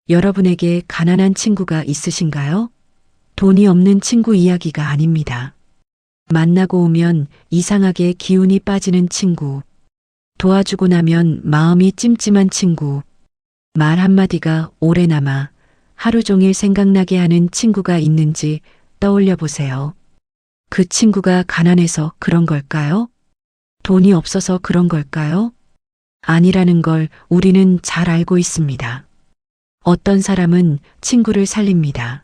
여러분에게 가난한 친구가 있으신가요? 돈이 없는 친구 이야기가 아닙니다. 만나고 오면 이상하게 기운이 빠지는 친구, 도와주고 나면 마음이 찜찜한 친구, 말 한마디가 오래 남아 하루 종일 생각나게 하는 친구가 있는지 떠올려 보세요. 그 친구가 가난해서 그런 걸까요? 돈이 없어서 그런 걸까요? 아니라는 걸 우리는 잘 알고 있습니다. 어떤 사람은 친구를 살립니다.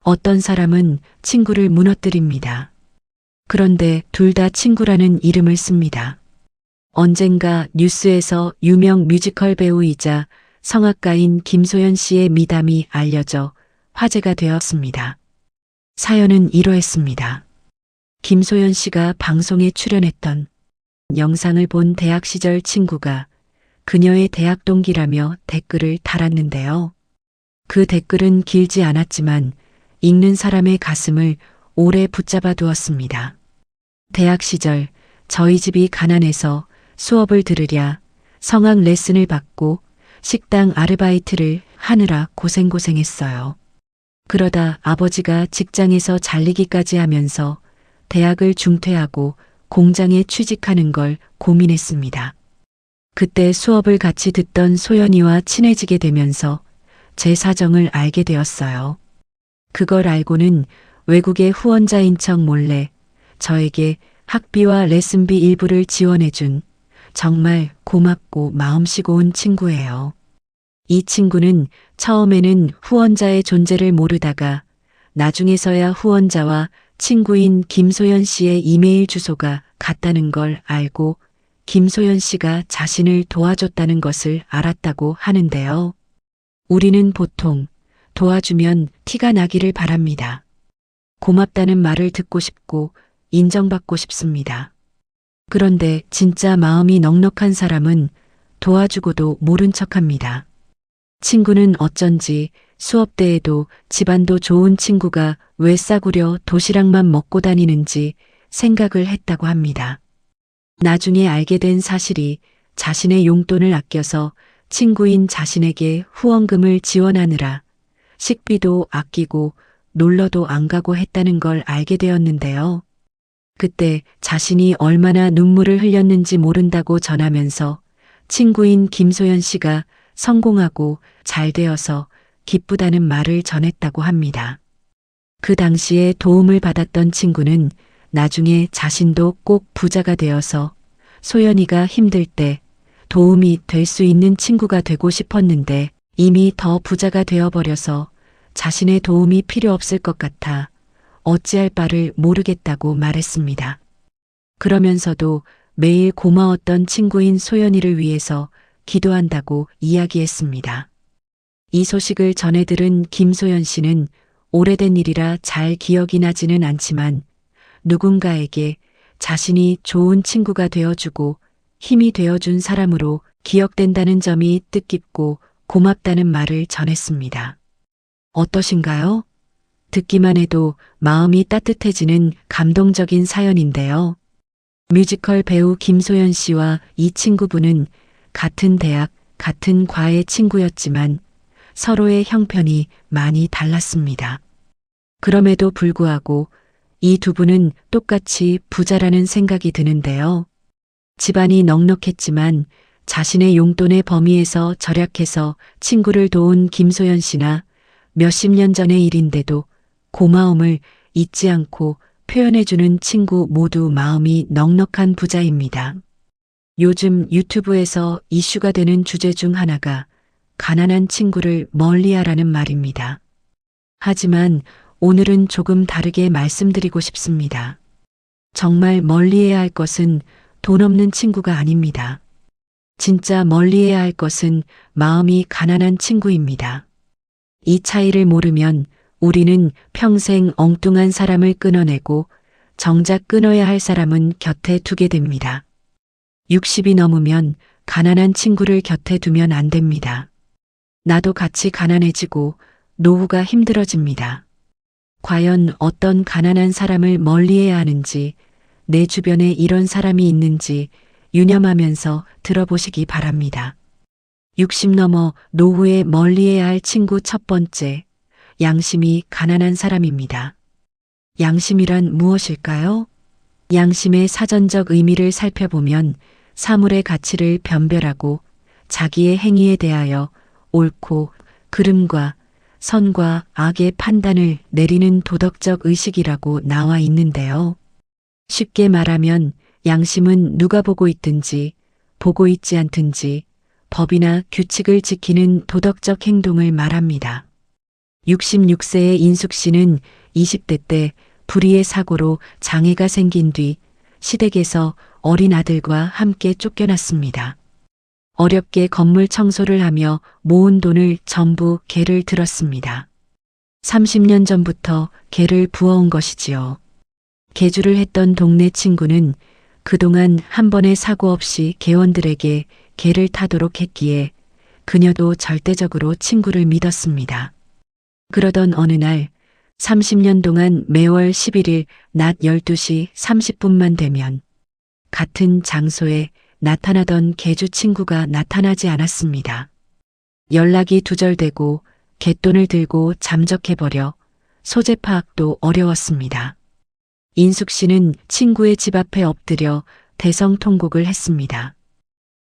어떤 사람은 친구를 무너뜨립니다. 그런데 둘 다 친구라는 이름을 씁니다. 언젠가 뉴스에서 유명 뮤지컬 배우이자 성악가인 김소연 씨의 미담이 알려져 화제가 되었습니다. 사연은 이러했습니다. 김소연 씨가 방송에 출연했던 영상을 본 대학 시절 친구가 그녀의 대학 동기라며 댓글을 달았는데요. 그 댓글은 길지 않았지만 읽는 사람의 가슴을 오래 붙잡아 두었습니다. 대학 시절 저희 집이 가난해서 수업을 들으랴 성악 레슨을 받고 식당 아르바이트를 하느라 고생했어요. 그러다 아버지가 직장에서 잘리기까지 하면서 대학을 중퇴하고 공장에 취직하는 걸 고민했습니다. 그때 수업을 같이 듣던 소연이와 친해지게 되면서 제 사정을 알게 되었어요. 그걸 알고는 외국의 후원자인 척 몰래 저에게 학비와 레슨비 일부를 지원해준 정말 고맙고 마음씨 고운 친구예요. 이 친구는 처음에는 후원자의 존재를 모르다가 나중에서야 후원자와 친구인 김소연 씨의 이메일 주소가 같다는 걸 알고 김소연 씨가 자신을 도와줬다는 것을 알았다고 하는데요. 우리는 보통 도와주면 티가 나기를 바랍니다. 고맙다는 말을 듣고 싶고 인정받고 싶습니다. 그런데 진짜 마음이 넉넉한 사람은 도와주고도 모른 척합니다. 친구는 어쩐지 수업 때에도 집안도 좋은 친구가 왜 싸구려 도시락만 먹고 다니는지 생각을 했다고 합니다. 나중에 알게 된 사실이 자신의 용돈을 아껴서 친구인 자신에게 후원금을 지원하느라 식비도 아끼고 놀러도 안 가고 했다는 걸 알게 되었는데요. 그때 자신이 얼마나 눈물을 흘렸는지 모른다고 전하면서 친구인 김소연 씨가 성공하고 잘 되어서 기쁘다는 말을 전했다고 합니다. 그 당시에 도움을 받았던 친구는 나중에 자신도 꼭 부자가 되어서 소연이가 힘들 때 도움이 될 수 있는 친구가 되고 싶었는데 이미 더 부자가 되어버려서 자신의 도움이 필요 없을 것 같아 어찌할 바를 모르겠다고 말했습니다. 그러면서도 매일 고마웠던 친구인 소연이를 위해서 기도한다고 이야기했습니다. 이 소식을 전해 들은 김소연 씨는 오래된 일이라 잘 기억이 나지는 않지만 누군가에게 자신이 좋은 친구가 되어주고 힘이 되어준 사람으로 기억된다는 점이 뜻깊고 고맙다는 말을 전했습니다. 어떠신가요? 듣기만 해도 마음이 따뜻해지는 감동적인 사연인데요. 뮤지컬 배우 김소연 씨와 이 친구분은 같은 대학, 같은 과의 친구였지만 서로의 형편이 많이 달랐습니다. 그럼에도 불구하고 이 두 분은 똑같이 부자라는 생각이 드는데요. 집안이 넉넉했지만 자신의 용돈의 범위에서 절약해서 친구를 도운 김소연 씨나 몇십 년 전의 일인데도 고마움을 잊지 않고 표현해주는 친구 모두 마음이 넉넉한 부자입니다. 요즘 유튜브에서 이슈가 되는 주제 중 하나가 가난한 친구를 멀리하라는 말입니다. 하지만 오늘은 조금 다르게 말씀드리고 싶습니다. 정말 멀리해야 할 것은 돈 없는 친구가 아닙니다. 진짜 멀리해야 할 것은 마음이 가난한 친구입니다. 이 차이를 모르면 우리는 평생 엉뚱한 사람을 끊어내고 정작 끊어야 할 사람은 곁에 두게 됩니다. 60이 넘으면 가난한 친구를 곁에 두면 안 됩니다. 나도 같이 가난해지고 노후가 힘들어집니다. 과연 어떤 가난한 사람을 멀리해야 하는지, 내 주변에 이런 사람이 있는지 유념하면서 들어보시기 바랍니다. 60 넘어 노후에 멀리해야 할 친구 첫 번째, 양심이 가난한 사람입니다. 양심이란 무엇일까요? 양심의 사전적 의미를 살펴보면 사물의 가치를 변별하고 자기의 행위에 대하여 옳고 그름과 선과 악의 판단을 내리는 도덕적 의식이라고 나와 있는데요. 쉽게 말하면 양심은 누가 보고 있든지 보고 있지 않든지 법이나 규칙을 지키는 도덕적 행동을 말합니다. 66세의 인숙 씨는 20대 때 불의의 사고로 장애가 생긴 뒤 시댁에서 어린 아들과 함께 쫓겨났습니다. 어렵게 건물 청소를 하며 모은 돈을 전부 개를 들었습니다. 30년 전부터 개를 부어온 것이지요. 개주를 했던 동네 친구는 그동안 한 번의 사고 없이 개원들에게 개를 타도록 했기에 그녀도 절대적으로 친구를 믿었습니다. 그러던 어느 날 30년 동안 매월 11일 낮 12시 30분만 되면 같은 장소에 나타나던 개주 친구가 나타나지 않았습니다. 연락이 두절되고 갯돈을 들고 잠적해버려 소재 파악도 어려웠습니다. 인숙 씨는 친구의 집 앞에 엎드려 대성통곡을 했습니다.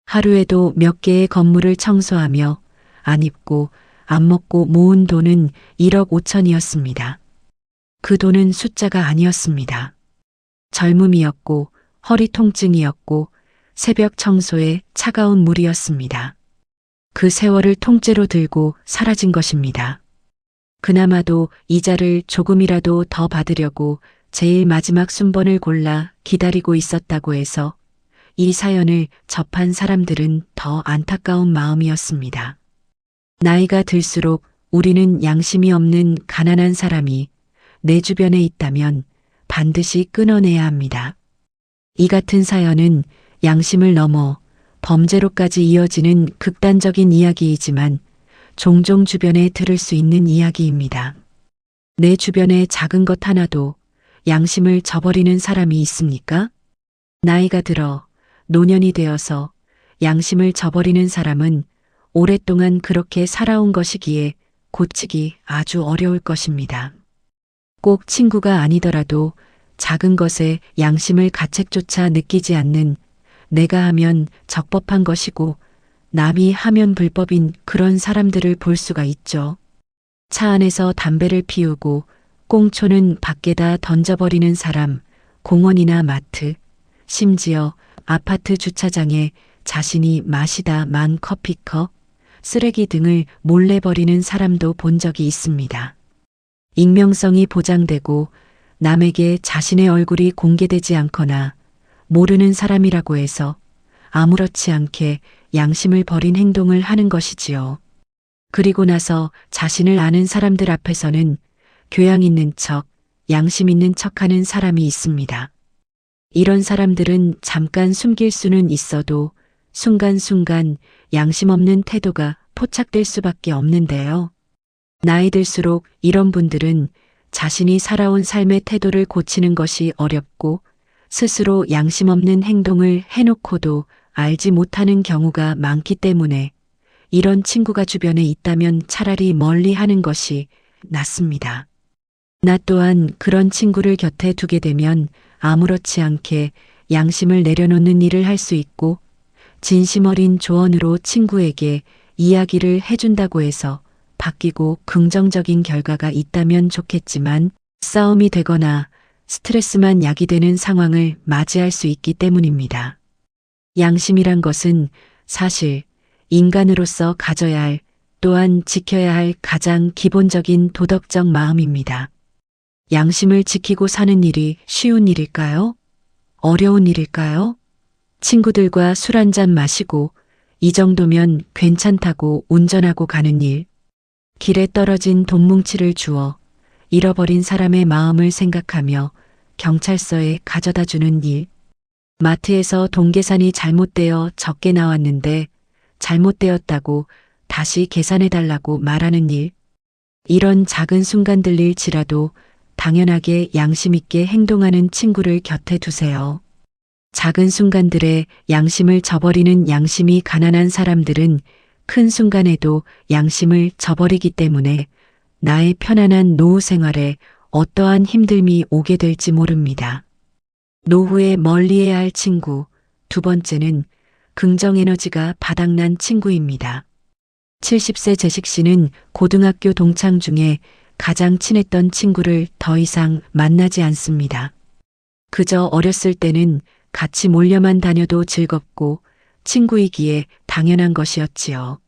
하루에도 몇 개의 건물을 청소하며 안 입고 안 먹고 모은 돈은 1억 5천이었습니다. 그 돈은 숫자가 아니었습니다. 젊음이었고 허리 통증이었고 새벽 청소에 차가운 물이었습니다. 그 세월을 통째로 들고 사라진 것입니다. 그나마도 이자를 조금이라도 더 받으려고 제일 마지막 순번을 골라 기다리고 있었다고 해서 이 사연을 접한 사람들은 더 안타까운 마음이었습니다. 나이가 들수록 우리는 양심이 없는 가난한 사람이 내 주변에 있다면 반드시 끊어내야 합니다. 이 같은 사연은 양심을 넘어 범죄로까지 이어지는 극단적인 이야기이지만 종종 주변에 들을 수 있는 이야기입니다. 내 주변에 작은 것 하나도 양심을 저버리는 사람이 있습니까? 나이가 들어 노년이 되어서 양심을 저버리는 사람은 오랫동안 그렇게 살아온 것이기에 고치기 아주 어려울 것입니다. 꼭 친구가 아니더라도 작은 것에 양심을 가책조차 느끼지 않는 내가 하면 적법한 것이고 남이 하면 불법인 그런 사람들을 볼 수가 있죠. 차 안에서 담배를 피우고 꽁초는 밖에다 던져버리는 사람, 공원이나 마트, 심지어 아파트 주차장에 자신이 마시다 만 커피컵, 쓰레기 등을 몰래 버리는 사람도 본 적이 있습니다. 익명성이 보장되고 남에게 자신의 얼굴이 공개되지 않거나 모르는 사람이라고 해서 아무렇지 않게 양심을 버린 행동을 하는 것이지요. 그리고 나서 자신을 아는 사람들 앞에서는 교양 있는 척, 양심 있는 척하는 사람이 있습니다. 이런 사람들은 잠깐 숨길 수는 있어도 순간순간 양심 없는 태도가 포착될 수밖에 없는데요. 나이 들수록 이런 분들은 자신이 살아온 삶의 태도를 고치는 것이 어렵고 스스로 양심 없는 행동을 해놓고도 알지 못하는 경우가 많기 때문에 이런 친구가 주변에 있다면 차라리 멀리 하는 것이 낫습니다. 나 또한 그런 친구를 곁에 두게 되면 아무렇지 않게 양심을 내려놓는 일을 할 수 있고 진심 어린 조언으로 친구에게 이야기를 해준다고 해서 바뀌고 긍정적인 결과가 있다면 좋겠지만 싸움이 되거나 스트레스만 야기되는 상황을 맞이할 수 있기 때문입니다. 양심이란 것은 사실 인간으로서 가져야 할 또한 지켜야 할 가장 기본적인 도덕적 마음입니다. 양심을 지키고 사는 일이 쉬운 일일까요? 어려운 일일까요? 친구들과 술 한잔 마시고 이 정도면 괜찮다고 운전하고 가는 일, 길에 떨어진 돈뭉치를 주워 잃어버린 사람의 마음을 생각하며 경찰서에 가져다 주는 일, 마트에서 동계산이 잘못되어 적게 나왔는데 잘못되었다고 다시 계산해달라고 말하는 일, 이런 작은 순간들일지라도 당연하게 양심 있게 행동하는 친구를 곁에 두세요. 작은 순간들에 양심을 저버리는 양심이 가난한 사람들은 큰 순간에도 양심을 저버리기 때문에 나의 편안한 노후 생활에 어떠한 힘듦이 오게 될지 모릅니다. 노후에 멀리해야 할 친구. 두 번째는 긍정 에너지가 바닥난 친구입니다. 70세 재식 씨는 고등학교 동창 중에 가장 친했던 친구를 더 이상 만나지 않습니다. 그저 어렸을 때는 같이 몰려만 다녀도 즐겁고 친구이기에 당연한 것이었지요.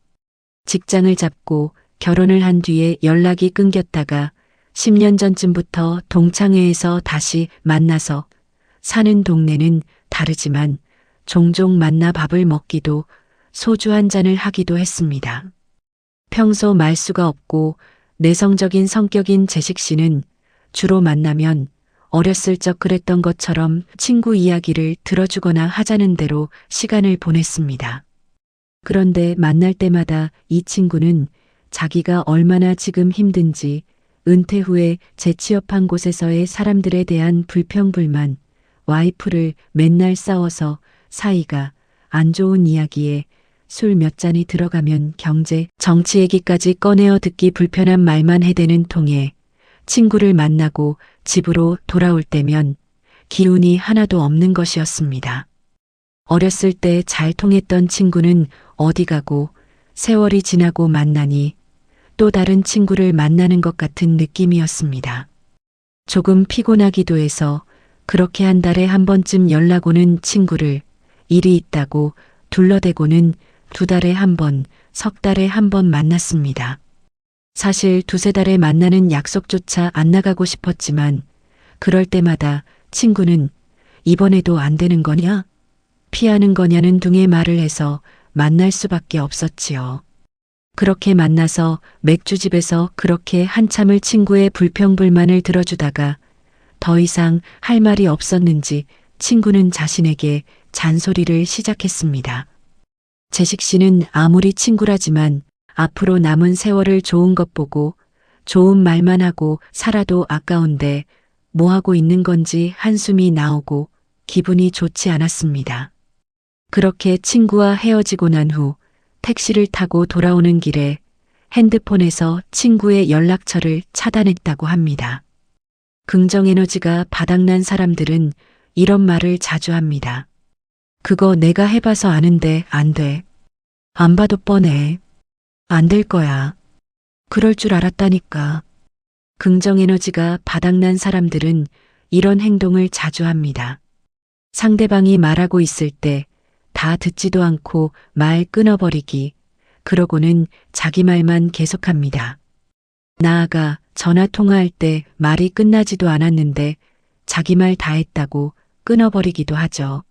직장을 잡고 결혼을 한 뒤에 연락이 끊겼다가 10년 전쯤부터 동창회에서 다시 만나서 사는 동네는 다르지만 종종 만나 밥을 먹기도 소주 한 잔을 하기도 했습니다. 평소 말수가 없고 내성적인 성격인 재식 씨는 주로 만나면 어렸을 적 그랬던 것처럼 친구 이야기를 들어주거나 하자는 대로 시간을 보냈습니다. 그런데 만날 때마다 이 친구는 자기가 얼마나 지금 힘든지 은퇴 후에 재취업한 곳에서의 사람들에 대한 불평불만, 와이프를 맨날 싸워서 사이가 안 좋은 이야기에 술 몇 잔이 들어가면 경제, 정치 얘기까지 꺼내어 듣기 불편한 말만 해대는 통에 친구를 만나고 집으로 돌아올 때면 기운이 하나도 없는 것이었습니다. 어렸을 때 잘 통했던 친구는 어디 가고 세월이 지나고 만나니 또 다른 친구를 만나는 것 같은 느낌이었습니다. 조금 피곤하기도 해서 그렇게 한 달에 한 번쯤 연락 오는 친구를 일이 있다고 둘러대고는 2달에 한 번, 석 달에 한 번 만났습니다. 사실 2~3달에 만나는 약속조차 안 나가고 싶었지만 그럴 때마다 친구는 이번에도 안 되는 거냐? 피하는 거냐는 등의 말을 해서 만날 수밖에 없었지요. 그렇게 만나서 맥주집에서 그렇게 한참을 친구의 불평불만을 들어주다가 더 이상 할 말이 없었는지 친구는 자신에게 잔소리를 시작했습니다. 재식 씨는 아무리 친구라지만 앞으로 남은 세월을 좋은 것 보고 좋은 말만 하고 살아도 아까운데 뭐 하고 있는 건지 한숨이 나오고 기분이 좋지 않았습니다. 그렇게 친구와 헤어지고 난 후 택시를 타고 돌아오는 길에 핸드폰에서 친구의 연락처를 차단했다고 합니다. 긍정 에너지가 바닥난 사람들은 이런 말을 자주 합니다. 그거 내가 해봐서 아는데 안 돼. 안 봐도 뻔해. 안 될 거야. 그럴 줄 알았다니까. 긍정 에너지가 바닥난 사람들은 이런 행동을 자주 합니다. 상대방이 말하고 있을 때 다 듣지도 않고 말 끊어버리기, 그러고는 자기 말만 계속합니다. 나아가 전화 통화할 때 말이 끝나지도 않았는데 자기 말 다 했다고 끊어버리기도 하죠.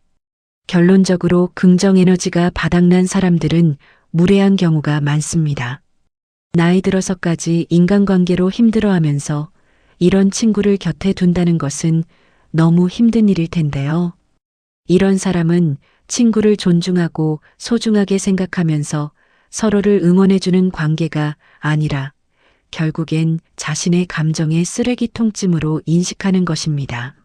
결론적으로 긍정 에너지가 바닥난 사람들은 무례한 경우가 많습니다. 나이 들어서까지 인간관계로 힘들어하면서 이런 친구를 곁에 둔다는 것은 너무 힘든 일일 텐데요. 이런 사람은 친구를 존중하고 소중하게 생각하면서 서로를 응원해주는 관계가 아니라 결국엔 자신의 감정의 쓰레기통쯤으로 인식하는 것입니다.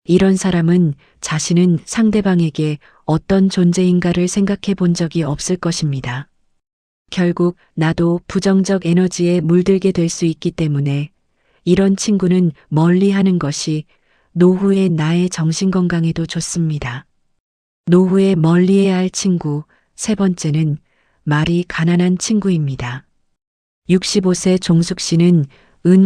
이런 사람은 자신은 상대방에게 어떤 존재인가를 생각해 본 적이 없을 것입니다. 결국 나도 부정적 에너지에 물들게 될 수 있기 때문에 이런 친구는 멀리하는 것이 노후의 나의 정신건강에도 좋습니다. 노후에 멀리해야 할 친구. 3번째는 말이 가난한 친구입니다. 65세 종숙 씨는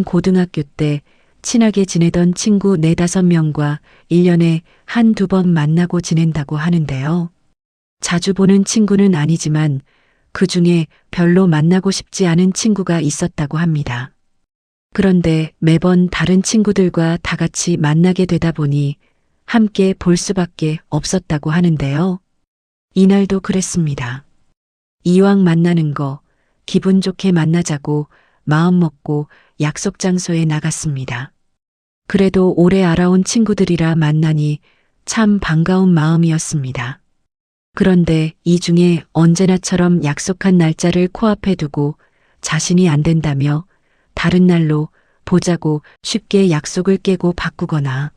고등학교 때 친하게 지내던 친구 4~5명과 1년에 1~2번 만나고 지낸다고 하는데요. 자주 보는 친구는 아니지만 그 중에 별로 만나고 싶지 않은 친구가 있었다고 합니다. 그런데 매번 다른 친구들과 다 같이 만나게 되다 보니 함께 볼 수밖에 없었다고 하는데요. 이날도 그랬습니다. 이왕 만나는 거 기분 좋게 만나자고 마음 먹고 약속 장소에 나갔습니다. 그래도 오래 알아온 친구들이라 만나니 참 반가운 마음이었습니다. 그런데 이 중에 언제나처럼 약속한 날짜를 코앞에 두고 자신이 안 된다며 다른 날로 보자고 쉽게 약속을 깨고 바꾸거나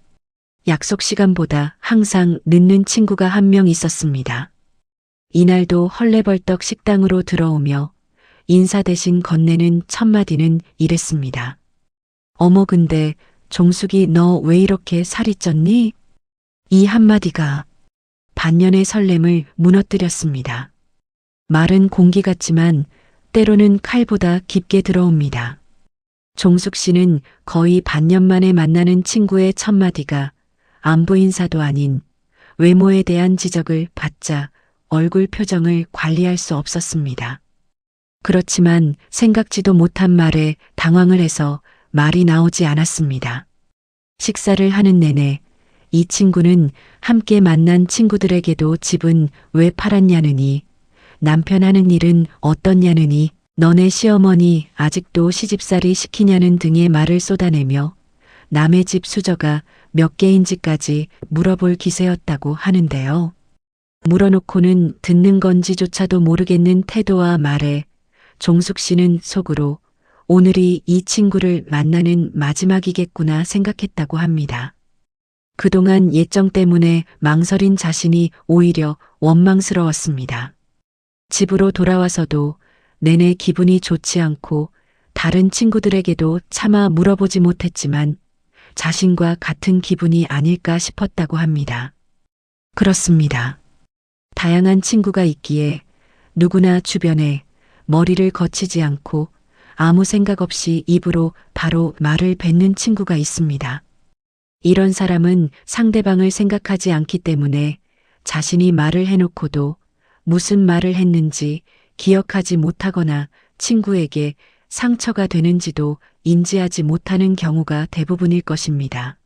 약속 시간보다 항상 늦는 친구가 한 명 있었습니다. 이날도 헐레벌떡 식당으로 들어오며 인사 대신 건네는 첫 마디는 이랬습니다. 어머 근데 종숙이 너 왜 이렇게 살이 쪘니? 이 한마디가 반년의 설렘을 무너뜨렸습니다. 말은 공기 같지만 때로는 칼보다 깊게 들어옵니다. 종숙 씨는 거의 반년 만에 만나는 친구의 첫마디가 안부 인사도 아닌 외모에 대한 지적을 받자 얼굴 표정을 관리할 수 없었습니다. 그렇지만 생각지도 못한 말에 당황을 해서 말이 나오지 않았습니다. 식사를 하는 내내 이 친구는 함께 만난 친구들에게도 집은 왜 팔았냐느니 남편 하는 일은 어떻냐느니 너네 시어머니 아직도 시집살이 시키냐는 등의 말을 쏟아내며 남의 집 수저가 몇 개인지까지 물어볼 기세였다고 하는데요. 물어놓고는 듣는 건지조차도 모르겠는 태도와 말에 종숙 씨는 속으로 오늘이 이 친구를 만나는 마지막이겠구나 생각했다고 합니다. 그동안 예정 때문에 망설인 자신이 오히려 원망스러웠습니다. 집으로 돌아와서도 내내 기분이 좋지 않고 다른 친구들에게도 차마 물어보지 못했지만 자신과 같은 기분이 아닐까 싶었다고 합니다. 그렇습니다. 다양한 친구가 있기에 누구나 주변에 머리를 거치지 않고 아무 생각 없이 입으로 바로 말을 뱉는 친구가 있습니다. 이런 사람은 상대방을 생각하지 않기 때문에 자신이 말을 해놓고도 무슨 말을 했는지 기억하지 못하거나 친구에게 상처가 되는지도 인지하지 못하는 경우가 대부분일 것입니다.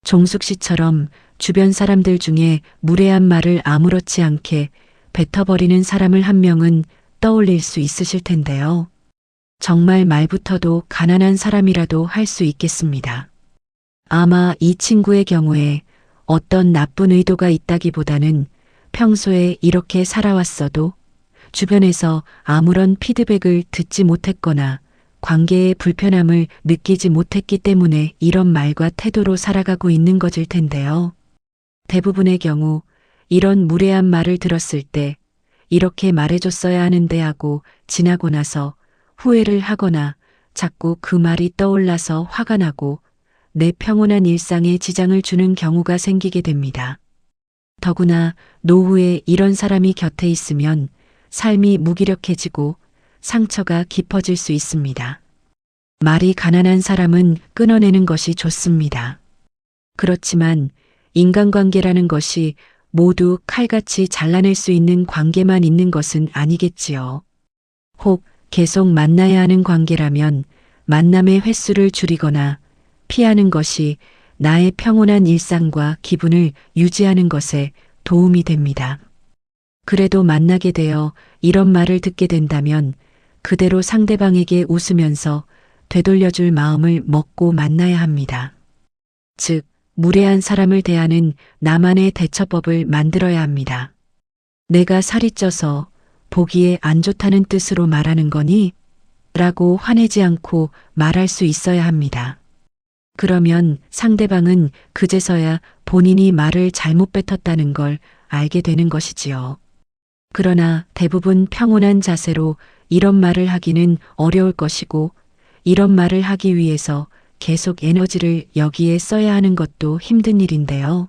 종숙 씨처럼 주변 사람들 중에 무례한 말을 아무렇지 않게 뱉어버리는 사람을 한 명은 떠올릴 수 있으실 텐데요. 정말 말부터도 가난한 사람이라도 할 수 있겠습니다. 아마 이 친구의 경우에 어떤 나쁜 의도가 있다기보다는 평소에 이렇게 살아왔어도 주변에서 아무런 피드백을 듣지 못했거나 관계의 불편함을 느끼지 못했기 때문에 이런 말과 태도로 살아가고 있는 것일 텐데요. 대부분의 경우 이런 무례한 말을 들었을 때 이렇게 말해줬어야 하는데 하고 지나고 나서 후회를 하거나 자꾸 그 말이 떠올라서 화가 나고 내 평온한 일상에 지장을 주는 경우가 생기게 됩니다. 더구나 노후에 이런 사람이 곁에 있으면 삶이 무기력해지고 상처가 깊어질 수 있습니다. 말이 가난한 사람은 끊어내는 것이 좋습니다. 그렇지만 인간관계라는 것이 모두 칼같이 잘라낼 수 있는 관계만 있는 것은 아니겠지요. 혹 계속 만나야 하는 관계라면 만남의 횟수를 줄이거나 피하는 것이 나의 평온한 일상과 기분을 유지하는 것에 도움이 됩니다. 그래도 만나게 되어 이런 말을 듣게 된다면 그대로 상대방에게 웃으면서 되돌려줄 마음을 먹고 만나야 합니다. 즉, 무례한 사람을 대하는 나만의 대처법을 만들어야 합니다. 내가 살이 쪄서 보기에 안 좋다는 뜻으로 말하는 거니? 라고 화내지 않고 말할 수 있어야 합니다. 그러면 상대방은 그제서야 본인이 말을 잘못 뱉었다는 걸 알게 되는 것이지요. 그러나 대부분 평온한 자세로 이런 말을 하기는 어려울 것이고 이런 말을 하기 위해서 계속 에너지를 여기에 써야 하는 것도 힘든 일인데요.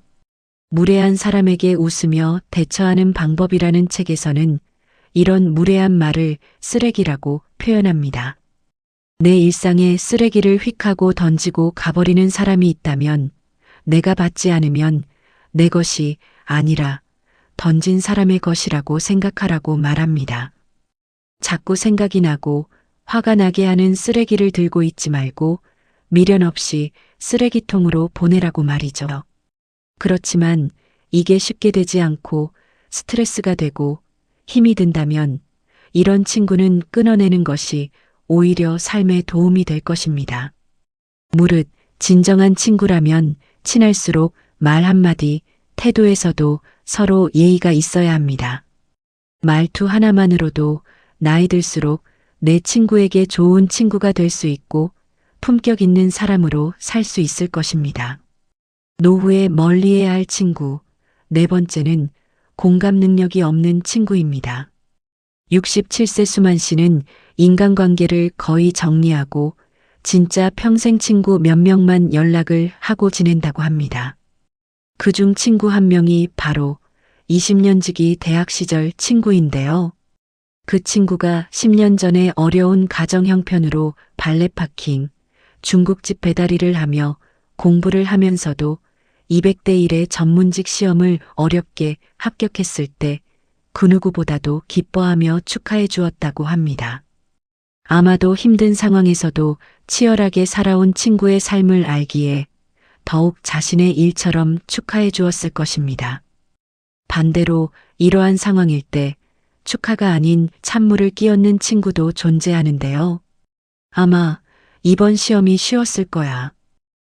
무례한 사람에게 웃으며 대처하는 방법이라는 책에서는 이런 무례한 말을 쓰레기라고 표현합니다. 내 일상에 쓰레기를 휙 하고 던지고 가버리는 사람이 있다면 내가 받지 않으면 내 것이 아니라 던진 사람의 것이라고 생각하라고 말합니다. 자꾸 생각이 나고 화가 나게 하는 쓰레기를 들고 있지 말고 미련 없이 쓰레기통으로 보내라고 말이죠. 그렇지만 이게 쉽게 되지 않고 스트레스가 되고 힘이 든다면 이런 친구는 끊어내는 것이 오히려 삶에 도움이 될 것입니다. 무릇 진정한 친구라면 친할수록 말 한마디, 태도에서도 서로 예의가 있어야 합니다. 말투 하나만으로도 나이 들수록 내 친구에게 좋은 친구가 될 수 있고 품격 있는 사람으로 살 수 있을 것입니다. 노후에 멀리해야 할 친구. 네 번째는 공감 능력이 없는 친구입니다. 67세 수만 씨는 인간관계를 거의 정리하고 진짜 평생 친구 몇 명만 연락을 하고 지낸다고 합니다. 그중 친구 한 명이 바로 20년 지기 대학 시절 친구인데요. 그 친구가 10년 전에 어려운 가정 형편으로 발레 파킹, 중국집 배달 일을 하며 공부를 하면서도 200대 1의 전문직 시험을 어렵게 합격했을 때 그 누구보다도 기뻐하며 축하해 주었다고 합니다. 아마도 힘든 상황에서도 치열하게 살아온 친구의 삶을 알기에 더욱 자신의 일처럼 축하해 주었을 것입니다. 반대로 이러한 상황일 때 축하가 아닌 찬물을 끼얹는 친구도 존재하는데요. 아마 이번 시험이 쉬웠을 거야.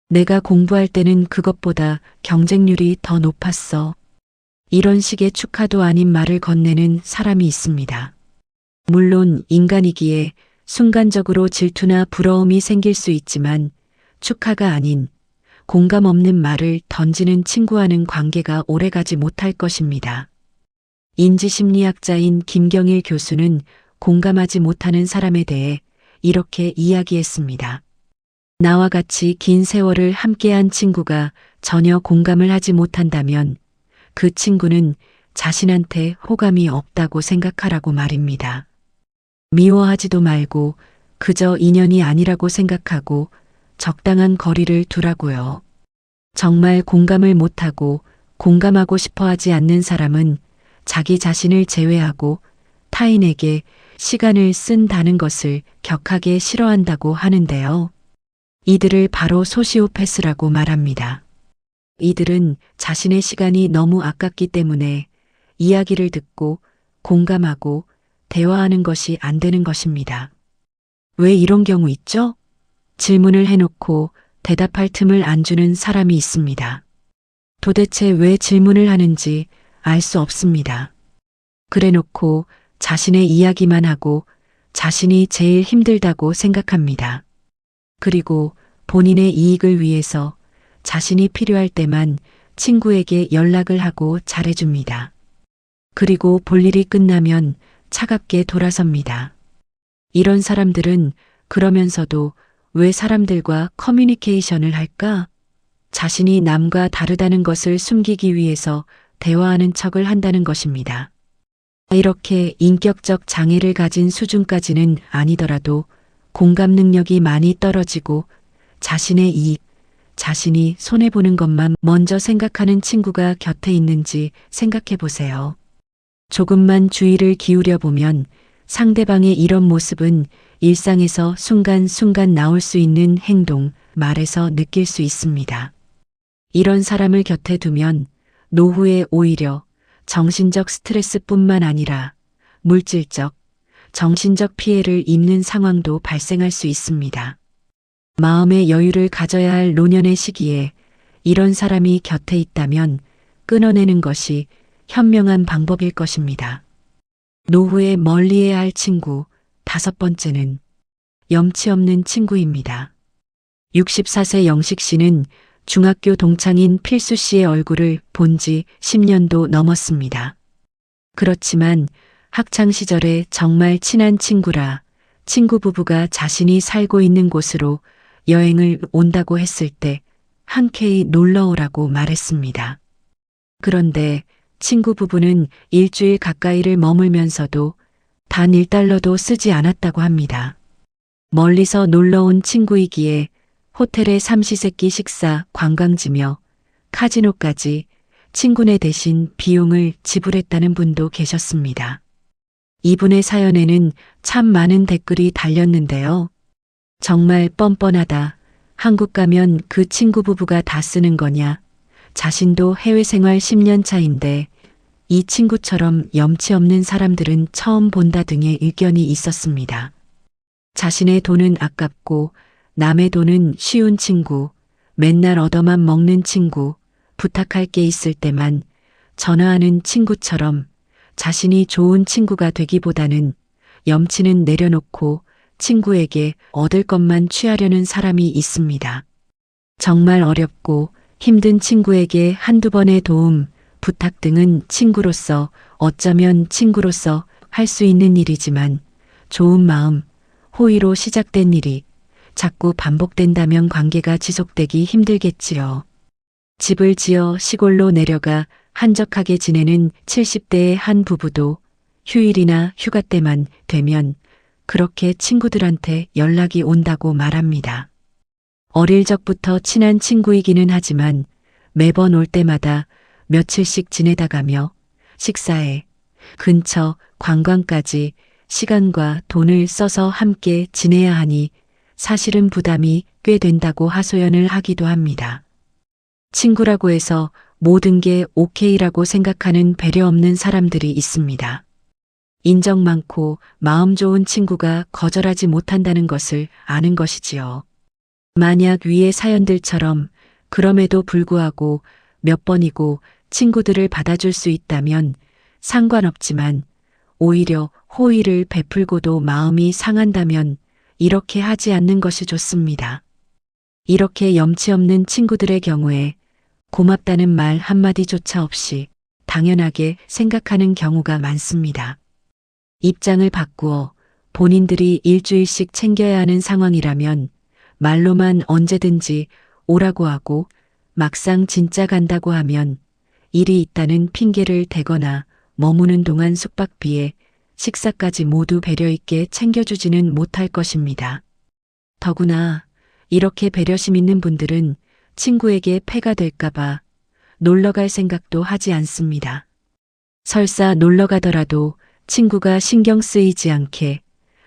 내가 공부할 때는 그것보다 경쟁률이 더 높았어. 이런 식의 축하도 아닌 말을 건네는 사람이 있습니다. 물론 인간이기에 순간적으로 질투나 부러움이 생길 수 있지만 축하가 아닌 공감 없는 말을 던지는 친구와는 관계가 오래가지 못할 것입니다. 인지심리학자인 김경일 교수는 공감하지 못하는 사람에 대해 이렇게 이야기했습니다. 나와 같이 긴 세월을 함께한 친구가 전혀 공감을 하지 못한다면 그 친구는 자신한테 호감이 없다고 생각하라고 말입니다. 미워하지도 말고 그저 인연이 아니라고 생각하고 적당한 거리를 두라고요. 정말 공감을 못하고 공감하고 싶어 하지 않는 사람은 자기 자신을 제외하고 타인에게 시간을 쓴다는 것을 격하게 싫어한다고 하는데요. 이들을 바로 소시오패스라고 말합니다. 이들은 자신의 시간이 너무 아깝기 때문에 이야기를 듣고 공감하고 대화하는 것이 안 되는 것입니다. 왜 이런 경우 있죠? 질문을 해놓고 대답할 틈을 안 주는 사람이 있습니다. 도대체 왜 질문을 하는지 알 수 없습니다. 그래놓고 자신의 이야기만 하고 자신이 제일 힘들다고 생각합니다. 그리고 본인의 이익을 위해서 자신이 필요할 때만 친구에게 연락을 하고 잘해줍니다. 그리고 볼 일이 끝나면 차갑게 돌아섭니다. 이런 사람들은 그러면서도 왜 사람들과 커뮤니케이션을 할까? 자신이 남과 다르다는 것을 숨기기 위해서 대화하는 척을 한다는 것입니다. 이렇게 인격적 장애를 가진 수준까지는 아니더라도 공감 능력이 많이 떨어지고 자신의 이익, 자신이 손해보는 것만 먼저 생각하는 친구가 곁에 있는지 생각해 보세요. 조금만 주의를 기울여 보면 상대방의 이런 모습은 일상에서 순간순간 나올 수 있는 행동, 말에서 느낄 수 있습니다. 이런 사람을 곁에 두면 노후에 오히려 정신적 스트레스뿐만 아니라 물질적, 정신적 피해를 입는 상황도 발생할 수 있습니다. 마음의 여유를 가져야 할 노년의 시기에 이런 사람이 곁에 있다면 끊어내는 것이 현명한 방법일 것입니다. 노후에 멀리해야 할 친구 5번째는 염치 없는 친구입니다. 64세 영식 씨는 중학교 동창인 필수 씨의 얼굴을 본 지 10년도 넘었습니다. 그렇지만 학창 시절에 정말 친한 친구라 친구 부부가 자신이 살고 있는 곳으로 여행을 온다고 했을 때 흔쾌히 놀러 오라고 말했습니다. 그런데 친구 부부는 일주일 가까이를 머물면서도 단 1달러도 쓰지 않았다고 합니다. 멀리서 놀러 온 친구이기에 호텔의 삼시세끼 식사, 관광지며 카지노까지 친구네 대신 비용을 지불했다는 분도 계셨습니다. 이분의 사연에는 참 많은 댓글이 달렸는데요. 정말 뻔뻔하다. 한국 가면 그 친구 부부가 다 쓰는 거냐. 자신도 해외 생활 10년 차인데 이 친구처럼 염치 없는 사람들은 처음 본다 등의 의견이 있었습니다. 자신의 돈은 아깝고 남의 돈은 쉬운 친구, 맨날 얻어만 먹는 친구, 부탁할 게 있을 때만 전화하는 친구처럼 자신이 좋은 친구가 되기보다는 염치는 내려놓고 친구에게 얻을 것만 취하려는 사람이 있습니다. 정말 어렵고 힘든 친구에게 한두 번의 도움, 부탁 등은 친구로서, 어쩌면 친구로서 할 수 있는 일이지만 좋은 마음, 호의로 시작된 일이 자꾸 반복된다면 관계가 지속되기 힘들겠지요. 집을 지어 시골로 내려가 한적하게 지내는 70대의 한 부부도 휴일이나 휴가 때만 되면 그렇게 친구들한테 연락이 온다고 말합니다. 어릴 적부터 친한 친구이기는 하지만 매번 올 때마다 며칠씩 지내다 가며 식사에 근처 관광까지 시간과 돈을 써서 함께 지내야 하니 사실은 부담이 꽤 된다고 하소연을 하기도 합니다. 친구라고 해서 모든 게 오케이라고 생각하는 배려 없는 사람들이 있습니다. 인정 많고 마음 좋은 친구가 거절하지 못한다는 것을 아는 것이지요. 만약 위의 사연들처럼 그럼에도 불구하고 몇 번이고 친구들을 받아줄 수 있다면 상관없지만 오히려 호의를 베풀고도 마음이 상한다면 이렇게 하지 않는 것이 좋습니다. 이렇게 염치 없는 친구들의 경우에 고맙다는 말 한마디조차 없이 당연하게 생각하는 경우가 많습니다. 입장을 바꾸어 본인들이 일주일씩 챙겨야 하는 상황이라면 말로만 언제든지 오라고 하고 막상 진짜 간다고 하면 일이 있다는 핑계를 대거나 머무는 동안 숙박비에 식사까지 모두 배려 있게 챙겨주지는 못할 것입니다. 더구나 이렇게 배려심 있는 분들은 친구에게 폐가 될까봐 놀러갈 생각도 하지 않습니다. 설사 놀러가더라도 친구가 신경 쓰이지 않게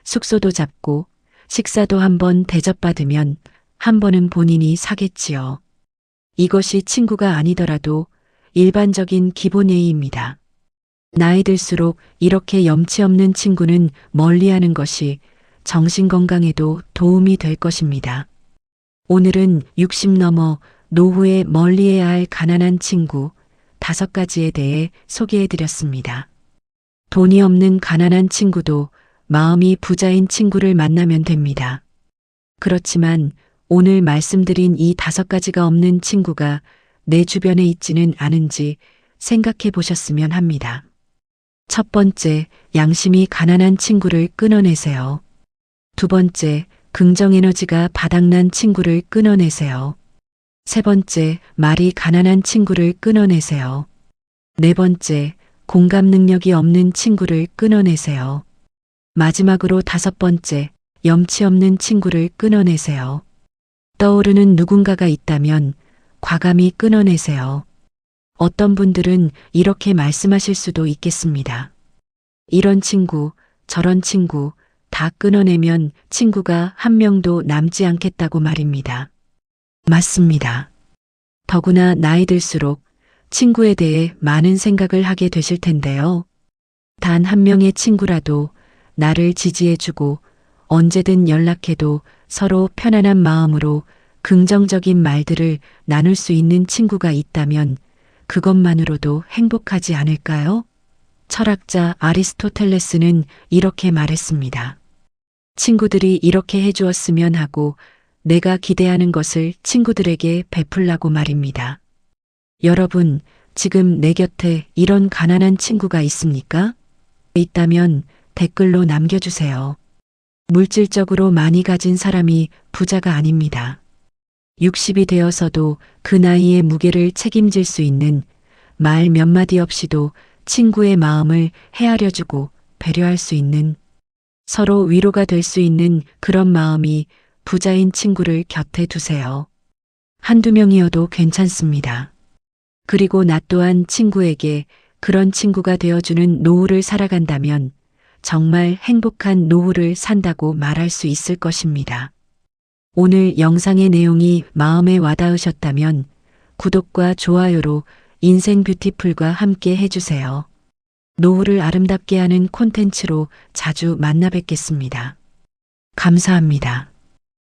숙소도 잡고 식사도 한번 대접받으면 한 번은 본인이 사겠지요. 이것이 친구가 아니더라도 일반적인 기본 예의입니다. 나이 들수록 이렇게 염치 없는 친구는 멀리하는 것이 정신 건강에도 도움이 될 것입니다. 오늘은 60 넘어 노후에 멀리해야 할 가난한 친구 5가지에 대해 소개해 드렸습니다. 돈이 없는 가난한 친구도 마음이 부자인 친구를 만나면 됩니다. 그렇지만 오늘 말씀드린 이 5가지가 없는 친구가 내 주변에 있지는 않은지 생각해 보셨으면 합니다. 첫 번째, 양심이 가난한 친구를 끊어내세요. 두 번째, 긍정에너지가 바닥난 친구를 끊어내세요. 세 번째, 말이 가난한 친구를 끊어내세요. 네 번째, 공감 능력이 없는 친구를 끊어내세요. 마지막으로 5번째, 염치 없는 친구를 끊어내세요. 떠오르는 누군가가 있다면 과감히 끊어내세요. 어떤 분들은 이렇게 말씀하실 수도 있겠습니다. 이런 친구, 저런 친구 다 끊어내면 친구가 한 명도 남지 않겠다고 말입니다. 맞습니다. 더구나 나이 들수록 친구에 대해 많은 생각을 하게 되실 텐데요. 단 한 명의 친구라도 나를 지지해주고 언제든 연락해도 서로 편안한 마음으로 긍정적인 말들을 나눌 수 있는 친구가 있다면 그것만으로도 행복하지 않을까요? 철학자 아리스토텔레스는 이렇게 말했습니다. 친구들이 이렇게 해주었으면 하고 내가 기대하는 것을 친구들에게 베풀라고 말입니다. 여러분, 지금 내 곁에 이런 가난한 친구가 있습니까? 있다면 댓글로 남겨주세요. 물질적으로 많이 가진 사람이 부자가 아닙니다. 60이 되어서도 그 나이의 무게를 책임질 수 있는 말 몇 마디 없이도 친구의 마음을 헤아려주고 배려할 수 있는 서로 위로가 될 수 있는 그런 마음이 부자인 친구를 곁에 두세요. 한두 명이어도 괜찮습니다. 그리고 나 또한 친구에게 그런 친구가 되어주는 노후를 살아간다면 정말 행복한 노후를 산다고 말할 수 있을 것입니다. 오늘 영상의 내용이 마음에 와닿으셨다면 구독과 좋아요로 인생 뷰티풀과 함께 해주세요. 노후를 아름답게 하는 콘텐츠로 자주 만나 뵙겠습니다. 감사합니다.